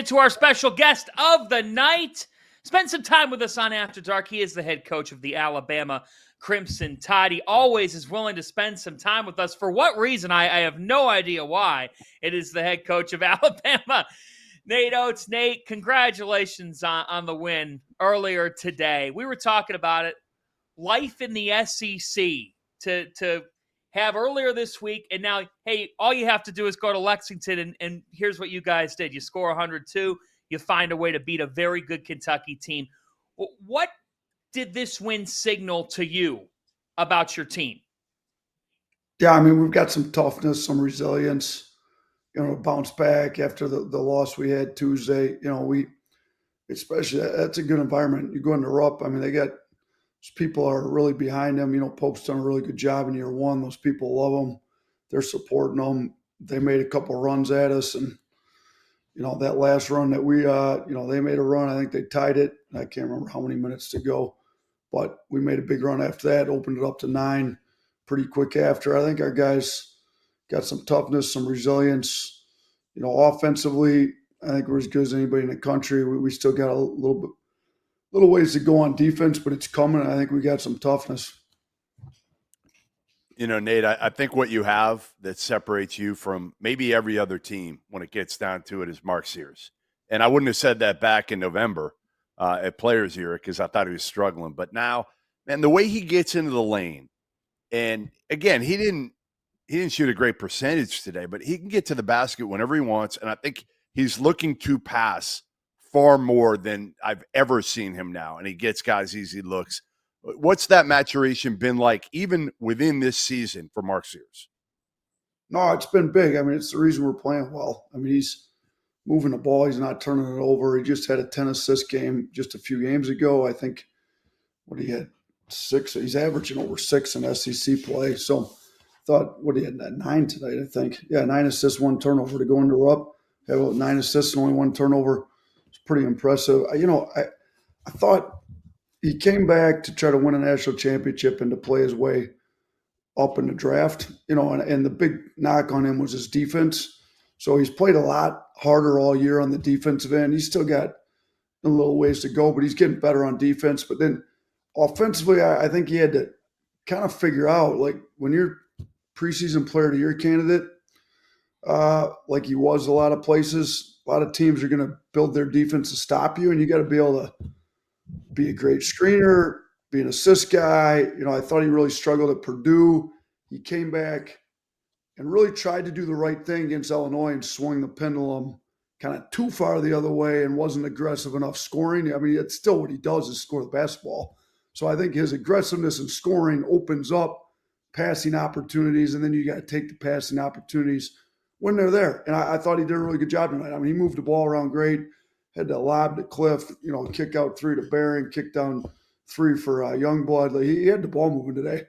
get to our special guest of the night. Spend some time with us on After Dark. He is the head coach of the Alabama Crimson Tide. He always is willing to spend some time with us. For what reason? I have no idea why. It is the head coach of Alabama, Nate Oats. Nate, congratulations on the win earlier today. We were talking about it. Life in the SEC to have earlier this week, and now, hey, all you have to do is go to Lexington, and here's what you guys did. You score 102. You find a way to beat a very good Kentucky team. What did this win signal to you about your team? Yeah, I mean, we've got some toughness, some resilience, bounce back after the loss we had Tuesday. Especially that's a good environment. You go into Rupp, I mean, people are really behind them. Pope's done a really good job in year one. Those people love him. They're supporting them. They made a couple runs at us, and that last run that we, they made a run. I think they tied it. I can't remember how many minutes to go, but we made a big run after that, opened it up to 9 pretty quick after. I think our guys got some toughness, some resilience. Offensively, I think we're as good as anybody in the country. We still got a little ways to go on defense, but it's coming. I think we got some toughness. Nate, I think what you have that separates you from maybe every other team when it gets down to it is Mark Sears. And I wouldn't have said that back in November at Players Era because I thought he was struggling. But now, man, the way he gets into the lane, and again, he didn't shoot a great percentage today, but he can get to the basket whenever he wants. And I think he's looking to pass far more than I've ever seen him now. And he gets guys easy looks. What's that maturation been like even within this season for Mark Sears? No, it's been big. I mean, it's the reason we're playing well. I mean, he's moving the ball. He's not turning it over. He just had a 10-assist game just a few games ago. I think he had 6. He's averaging over 6 in SEC play. So he had 9 tonight, I think. Yeah, 9 assists, 1 turnover to go into Rupp. Had 9 assists and only 1 turnover. It's pretty impressive. I thought he came back to try to win a national championship and to play his way up in the draft, and the big knock on him was his defense. So he's played a lot harder all year on the defensive end. He's still got a little ways to go, but he's getting better on defense. But then offensively, I think he had to kind of figure out, like, when you're preseason player of the year candidate, like he was a lot of places, a lot of teams are going to build their defense to stop you, and you got to be able to be a great screener, be an assist guy. I thought he really struggled at Purdue. He came back and really tried to do the right thing against Illinois and swung the pendulum kind of too far the other way and wasn't aggressive enough scoring. I mean, it's still what he does is score the basketball. So I think his aggressiveness in scoring opens up passing opportunities, and then you got to take the passing opportunities when they're there. And I thought he did a really good job tonight. I mean, he moved the ball around great, had to lob to Cliff, kick out 3 to Barron, kick down 3 for Youngblood. Like, he had the ball moving today.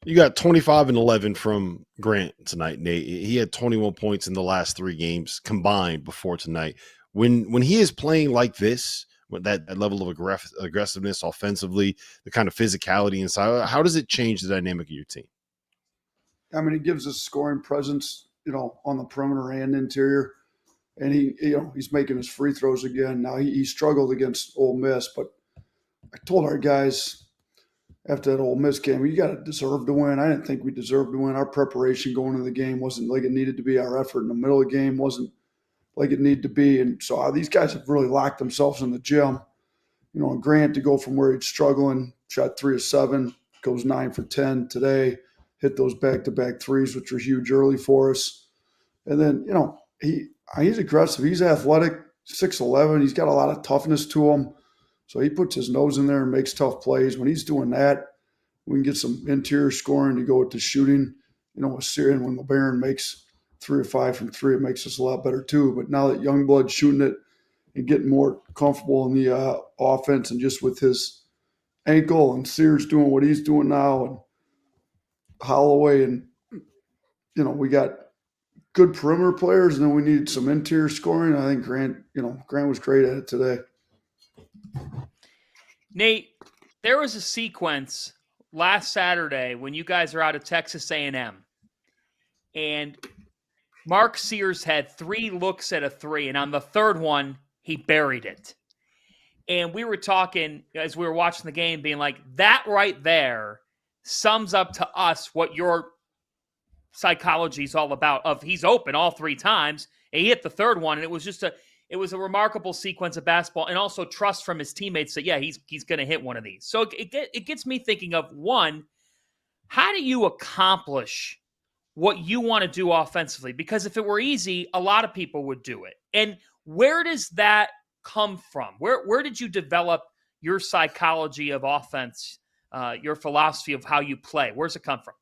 You got 25 and 11 from Grant tonight, Nate. He had 21 points in the last 3 games combined before tonight. When he is playing like this, with that level of aggressiveness offensively, the kind of physicality inside, how does it change the dynamic of your team? I mean, he gives us scoring presence, on the perimeter and interior. And he's making his free throws again. Now he struggled against Ole Miss, but I told our guys after that Ole Miss game, you got to deserve to win. I didn't think we deserved to win. Our preparation going into the game wasn't like it needed to be. Our effort in the middle of the game wasn't like it needed to be. And so these guys have really locked themselves in the gym. And Grant, to go from where he's struggling, shot 3 of 7, goes 9 for 10 today, hit those back-to-back threes, which were huge early for us. And then, he's aggressive. He's athletic, 6'11". He's got a lot of toughness to him. So he puts his nose in there and makes tough plays. When he's doing that, we can get some interior scoring to go with the shooting. With Sears, and when LeBaron makes 3 or 5 from 3, it makes us a lot better too. But now that Youngblood's shooting it and getting more comfortable in the offense, and just with his ankle, and Sears doing what he's doing now, and Holloway, and we got good perimeter players, and then we needed some interior scoring. I think Grant was great at it today. Nate, there was a sequence last Saturday when you guys are out of Texas A&M, and Mark Sears had 3 looks at a 3, and on the third one, he buried it. And we were talking as we were watching the game, being like, that right there sums up to us what your psychology is all about. Of he's open all 3 times, and he hit the third one, and it was a remarkable sequence of basketball, and also trust from his teammates that, yeah, he's going to hit one of these. So it gets me thinking of, one, how do you accomplish what you want to do offensively? Because if it were easy, a lot of people would do it. And where does that come from? Where did you develop your psychology of offense, your philosophy of how you play? Where's it come from?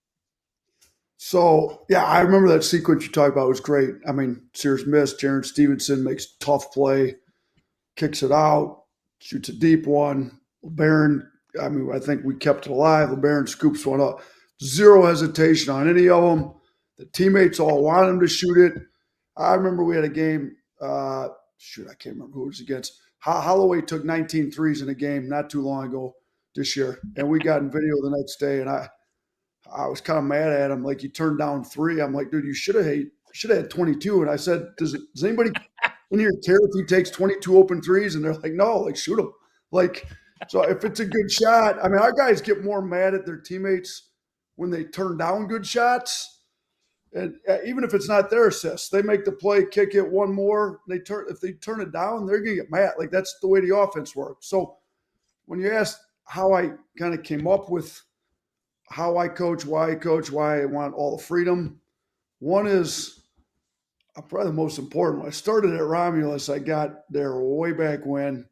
So, yeah, I remember that sequence you talked about was great. I mean, Sears missed. Jaron Stevenson makes tough play, kicks it out, shoots a deep one. LeBaron, I mean, I think we kept it alive. LeBaron scoops one up. Zero hesitation on any of them. The teammates all wanted him to shoot it. I remember we had a game. I can't remember who it was against. Holloway took 19 threes in a game not too long ago this year, and we got in video the next day, and I was kind of mad at him. Like, he turned down 3. I'm like, dude, you should have had 22. And I said, does anybody in here care if he takes 22 open threes? And they're like, no, like, shoot him. Like, so if it's a good shot, I mean, our guys get more mad at their teammates when they turn down good shots. And even if it's not their assist, they make the play, kick it one more. If they turn it down, they're going to get mad. Like, that's the way the offense works. So when you ask how I kind of came up with how I coach, why I want all the freedom, one is probably the most important one. I started at Romulus. I got there way back when,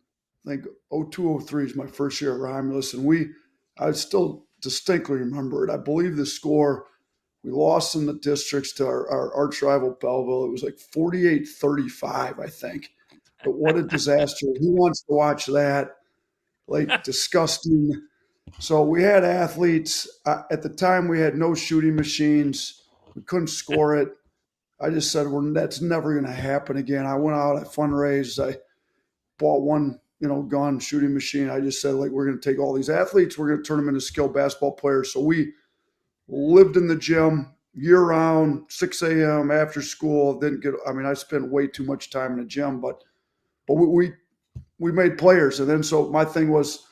I think 02, 03 is my first year at Romulus. And I still distinctly remember it. I believe the score, we lost in the districts to our arch rival Belleville. It was like 48-35, I think. But what a disaster. Who wants to watch that? Like, disgusting. So we had athletes. At the time, we had no shooting machines. We couldn't score it. I just said, that's never going to happen again. I went out, I fundraised. I bought one, gun shooting machine. I just said, like, we're going to take all these athletes. We're going to turn them into skilled basketball players. So we lived in the gym year-round, 6 a.m. after school. I spent way too much time in the gym, but we made players. And then so my thing was,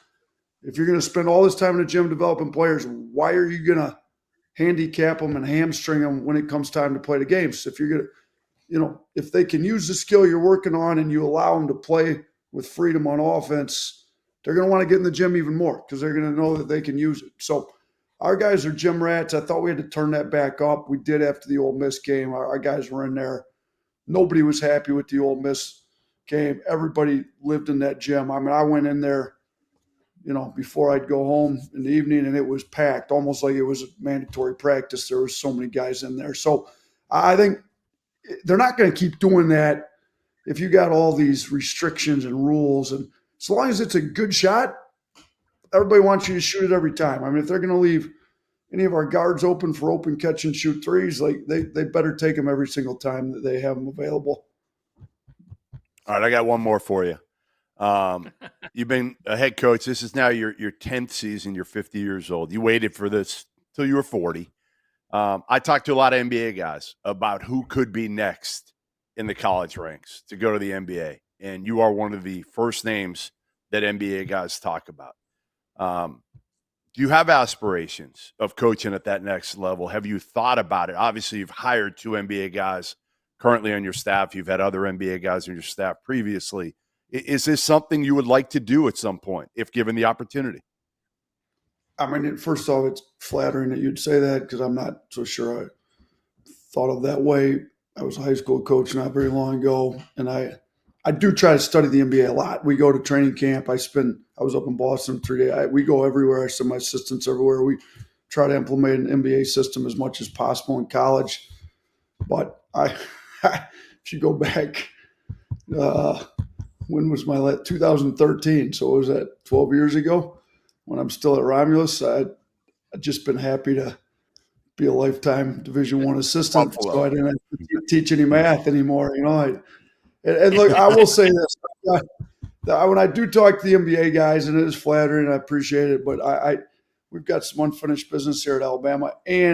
if you're going to spend all this time in the gym developing players, why are you going to handicap them and hamstring them when it comes time to play the games? If you're going to, if they can use the skill you're working on and you allow them to play with freedom on offense, they're going to want to get in the gym even more because they're going to know that they can use it. So our guys are gym rats. I thought we had to turn that back up. We did after the Ole Miss game. Our guys were in there. Nobody was happy with the Ole Miss game. Everybody lived in that gym. I mean, I went in there, before I'd go home in the evening, and it was packed, almost like it was a mandatory practice. There were so many guys in there. So I think they're not going to keep doing that if you got all these restrictions and rules. And as long as it's a good shot, everybody wants you to shoot it every time. I mean, if they're going to leave any of our guards open for open catch and shoot threes, like they better take them every single time that they have them available. All right, I got one more for you. You've been a head coach. This is now your 10th season. You're 50 years old. You waited for this till you were 40. I talked to a lot of NBA guys about who could be next in the college ranks to go to the NBA, and you are one of the first names that NBA guys talk about. Do you have aspirations of coaching at that next level? Have you thought about it? Obviously, you've hired 2 NBA guys currently on your staff. You've had other NBA guys on your staff previously. Is this something you would like to do at some point, if given the opportunity? I mean, first off, it's flattering that you'd say that because I'm not so sure I thought of that way. I was a high school coach not very long ago, and I do try to study the NBA a lot. We go to training camp. I was up in Boston 3 days. We go everywhere. I send my assistants everywhere. We try to implement an NBA system as much as possible in college. But if you go back, when was my 2013? So was that 12 years ago when I'm still at Romulus? I've just been happy to be a lifetime Division I assistant. Buffalo. So I didn't have to teach any math anymore. And look, I will say this. When I do talk to the NBA guys, and it is flattering, I appreciate it, but we've got some unfinished business here at Alabama. And